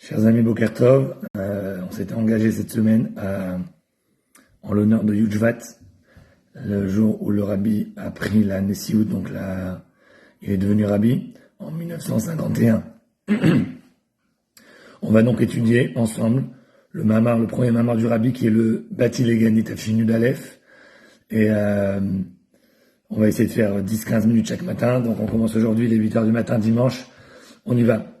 Chers amis Boker Tov, on s'était engagé cette semaine en l'honneur de Yujvat, le jour où le rabbi a pris la Nessiout, donc il est devenu rabbi en 1951. On va donc étudier ensemble le premier mamar du rabbi qui est le Bati Legani Tafshin Yud Aleph. Et on va essayer de faire 10-15 minutes chaque matin. Donc on commence aujourd'hui les 8h du matin dimanche. On y va.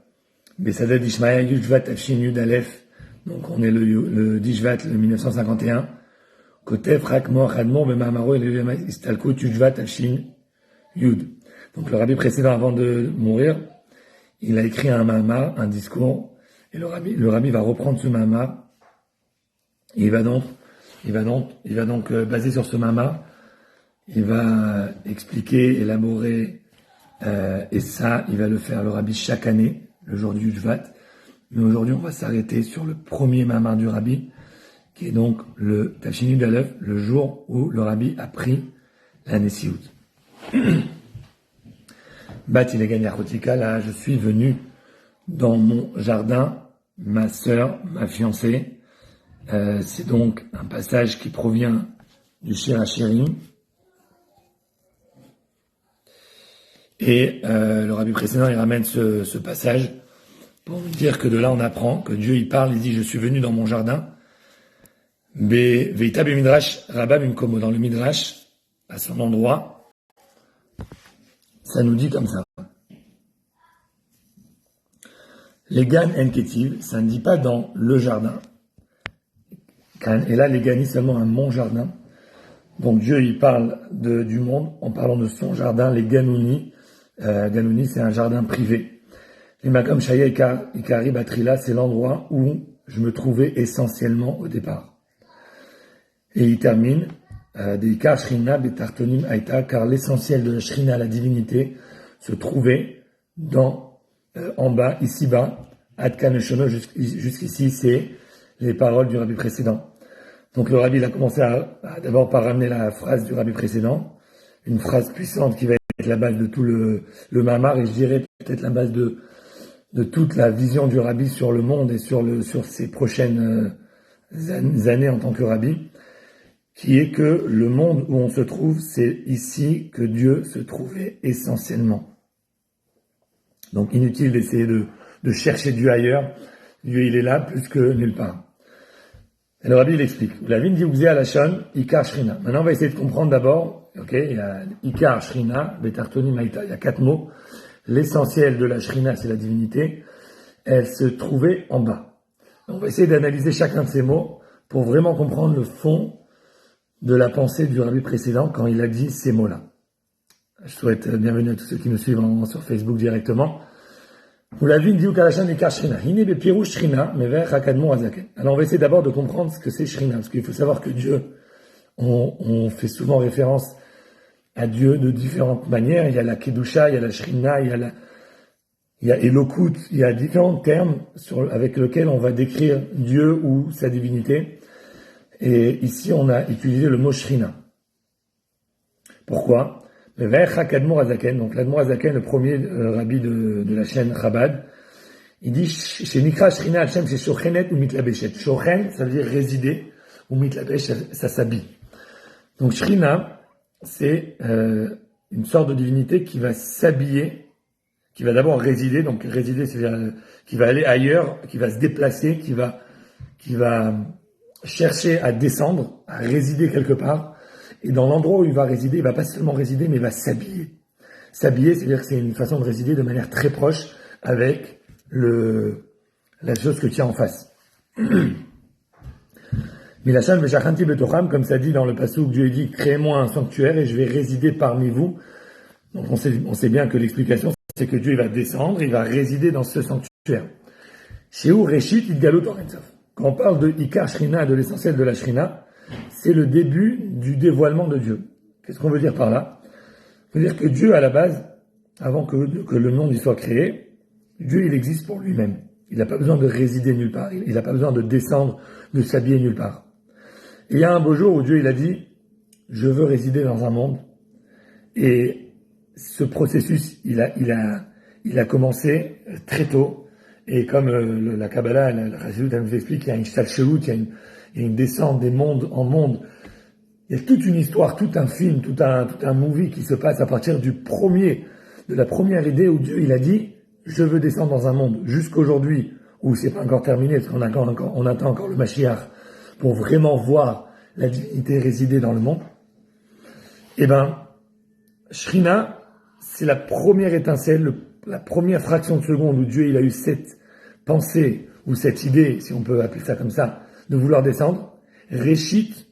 Besadad Ishmael Yujvat Tafshin Yud Aleph. Donc on est le Dishvat, le 1951. Kotef Rakmor Hadmor Bemamaro et le Istalkut Yujvat Tafshin Yud. Donc le rabbi précédent, avant de mourir, il a écrit un mamar, un discours, et le rabbi va reprendre ce mamar. Et il va donc basé sur ce mamar, il va expliquer, élaborer, et ça, il va le faire le rabbi chaque année, le jour du Yujvat. Mais aujourd'hui, on va s'arrêter sur le premier mamar du rabbi, qui est donc le Tafshin Yud Aleph, le jour où le rabbi a pris la Nessiout. Bat il est gagné à Chotika, là, je suis venu dans mon jardin, ma sœur, ma fiancée. C'est donc un passage qui provient du Shir HaShirim. Et le rabbi précédent, il ramène ce passage pour nous dire que de là, on apprend que Dieu, il parle, il dit, je suis venu dans mon jardin. Veita be midrash rabba bimkomo, dans le midrash, à son endroit, ça nous dit comme ça. Les gan en ketiv, ça ne dit pas dans le jardin. Et là, les gani seulement un mon jardin. Donc Dieu, il parle du monde en parlant de son jardin, les ganouni. Ganouni, c'est un jardin privé. Les makam shaya ikari batrila, c'est l'endroit où je me trouvais essentiellement au départ. Et il termine, des ikar shrina betartonim aita, car l'essentiel de la shrina, la divinité, se trouvait en bas, ici-bas, Adkan Eshono, jusqu'ici, c'est les paroles du rabbi précédent. Donc le rabbi il a commencé d'abord par ramener la phrase du rabbi précédent, une phrase puissante qui va être la base de tout le mamar, et je dirais peut-être la base de toute la vision du rabbi sur le monde et sur ses prochaines années en tant que rabbi, qui est que le monde où on se trouve, c'est ici que Dieu se trouvait essentiellement. Donc inutile d'essayer de chercher Dieu ailleurs. Dieu, il est là plus que nulle part. Et le rabbi, il explique. La vine dit Ouzé Alashon, Ikar Shrina. Maintenant, on va essayer de comprendre d'abord, il y a Ikar Shrina, Betartoni Maïta. Il y a 4 mots. L'essentiel de la Shrina, c'est la divinité. Elle se trouvait en bas. On va essayer d'analyser chacun de ces mots pour vraiment comprendre le fond de la pensée du rabbi précédent quand il a dit ces mots-là. Je souhaite bienvenue à tous ceux qui nous suivent sur Facebook directement. Alors on va essayer d'abord de comprendre ce que c'est Shrina, parce qu'il faut savoir que Dieu, on fait souvent référence à Dieu de différentes manières. Il y a la Kedusha, il y a la Shrina, il y a Elokut, il y a différents termes avec lesquels on va décrire Dieu ou sa divinité. Et ici, on a utilisé le mot Shrina. Pourquoi? Donc l'Admor Azaken, le premier rabbi de la chaîne Chabad, il dit chez Nikra Shrina Hashem, c'est Shochenet ou Mitlabeshet. Shochen, ça veut dire résider, ou Mitlabesh, ça s'habille. Donc Shrina, c'est une sorte de divinité qui va s'habiller, qui va d'abord résider. Donc résider, c'est-à-dire qui va aller ailleurs, qui va se déplacer, qui va chercher à descendre, à résider quelque part. Et dans l'endroit où il va résider, il va pas seulement résider, mais il va s'habiller. S'habiller, c'est-à-dire que c'est une façon de résider de manière très proche avec la chose que tu as en face. Milachan veshachanti betocham, comme ça dit dans le passage où Dieu dit, créez-moi un sanctuaire et je vais résider parmi vous. Donc on sait bien que l'explication, c'est que Dieu il va descendre, il va résider dans ce sanctuaire. Sheu reshit idgalut orensof. Quand on parle de Ikar Shrina, de l'essentiel de la Shrina, c'est le début du dévoilement de Dieu. Qu'est-ce qu'on veut dire par là? On veut dire que Dieu, à la base, avant que le monde y soit créé, Dieu, il existe pour lui-même. Il n'a pas besoin de résider nulle part. Il n'a pas besoin de descendre, de s'habiller nulle part. Et il y a un beau jour où Dieu, il a dit, je veux résider dans un monde. Et ce processus, il a commencé très tôt. Et comme la Kabbalah, la Chassidut, elle nous explique qu'il y a une Shtalshelut, il y a une descente des mondes en monde. Il y a toute une histoire, tout un film, tout un movie qui se passe à partir de la première idée où Dieu, il a dit, je veux descendre dans un monde. Jusqu'aujourd'hui, où c'est pas encore terminé, parce on attend encore le Mashiach pour vraiment voir la divinité résider dans le monde. Eh ben, Shrina, c'est la première étincelle, la première fraction de seconde où Dieu, il a eu cette pensée, ou cette idée, si on peut appeler ça comme ça, de vouloir descendre. Réchit,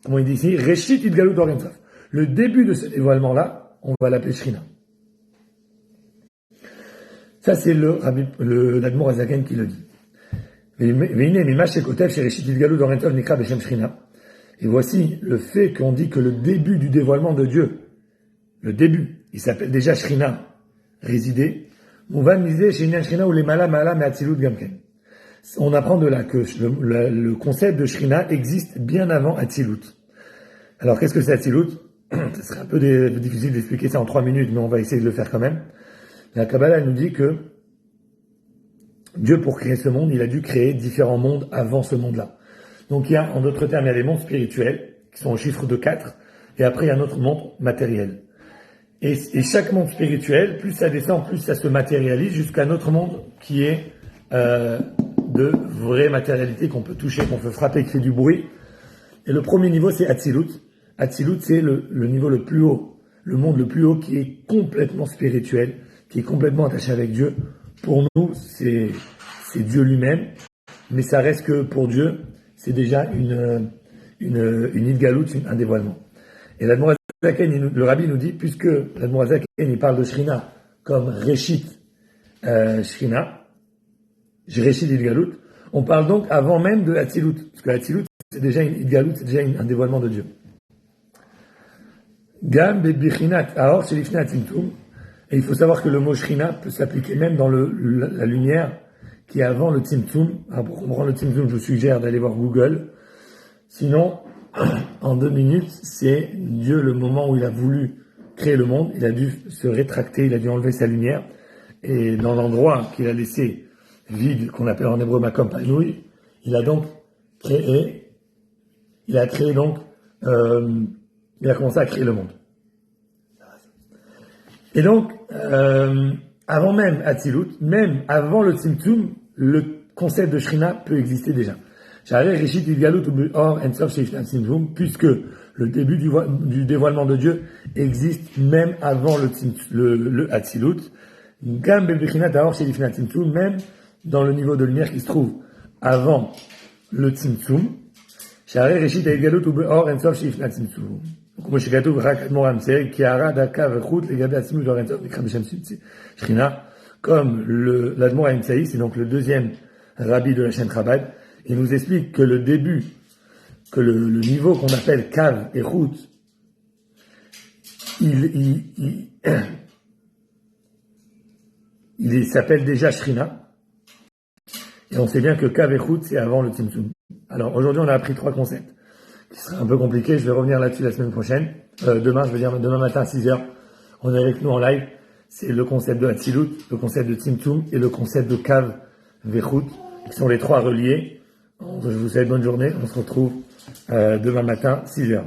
comment il dit ici? Réchit Idgalut Or Ein Sof. Le début de ce dévoilement-là, on va l'appeler Shrina. Ça, c'est l'Admor Azaken qui le dit. Et voici le fait qu'on dit que le début du dévoilement de Dieu, il s'appelle déjà Shrina, résider. On apprend de là que le concept de Shrina existe bien avant Atzilut. Alors, qu'est-ce que c'est Atzilut? Ce serait un peu difficile d'expliquer ça en 3 minutes, mais on va essayer de le faire quand même. La Kabbalah nous dit que Dieu, pour créer ce monde, il a dû créer différents mondes avant ce monde-là. Donc il y a, en d'autres termes, il y a les mondes spirituels, qui sont au chiffre de 4, et après il y a notre monde matériel. Et chaque monde spirituel, plus ça descend, plus ça se matérialise, jusqu'à notre monde qui est de vraie matérialité qu'on peut toucher, qu'on peut frapper, qui fait du bruit. Et le premier niveau, c'est Atzilut. Atzilut, c'est le niveau le plus haut, le monde le plus haut qui est complètement spirituel, qui est complètement attaché avec Dieu. Pour nous, c'est Dieu lui-même, mais ça reste que pour Dieu, c'est déjà une idgalout, un dévoilement. Et l'Admor Azaken, le Rabbi nous dit, puisque l'Admor Azaken, il parle de Shrina comme Réchit Shrina, Réchit idgalout, on parle donc avant même de Atzilut, parce que Atzilut, c'est déjà une idgalout, c'est déjà un dévoilement de Dieu. Gam bebichinat aor shelifnei tzimtzum. Et il faut savoir que le mot Shrina peut s'appliquer même dans la lumière qui est avant le Tzimtzum. Alors pour comprendre le Tzimtzum, je vous suggère d'aller voir Google. Sinon, en 2 minutes, c'est Dieu, le moment où il a voulu créer le monde, il a dû se rétracter, il a dû enlever sa lumière. Et dans l'endroit qu'il a laissé vide, qu'on appelle en hébreu Makom Panoui, il a commencé à créer le monde. Et donc, avant même Atzilut, même avant le Tzimtzum, le concept de Shrina peut exister déjà. Puisque le début du dévoilement de Dieu existe même avant le Atzilut, même dans le niveau de lumière qui se trouve avant le Tzimtzum, comme l'Admor Aimsaï, c'est donc le deuxième rabbi de la chaîne Chabad, il nous explique que le début, que le niveau qu'on appelle Kav et Chut, il s'appelle déjà Shrina. Et on sait bien que Kav et Chut, c'est avant le Tzimtzum. Alors aujourd'hui, on a appris 3 concepts qui seraient un peu compliqués. Je vais revenir là-dessus la semaine prochaine. Demain matin à 6h, on est avec nous en live. C'est le concept de Atzilut, le concept de Tzimtzum et le concept de Kav et Chut, qui sont les 3 reliés. Je vous souhaite bonne journée. On se retrouve demain matin, 6h.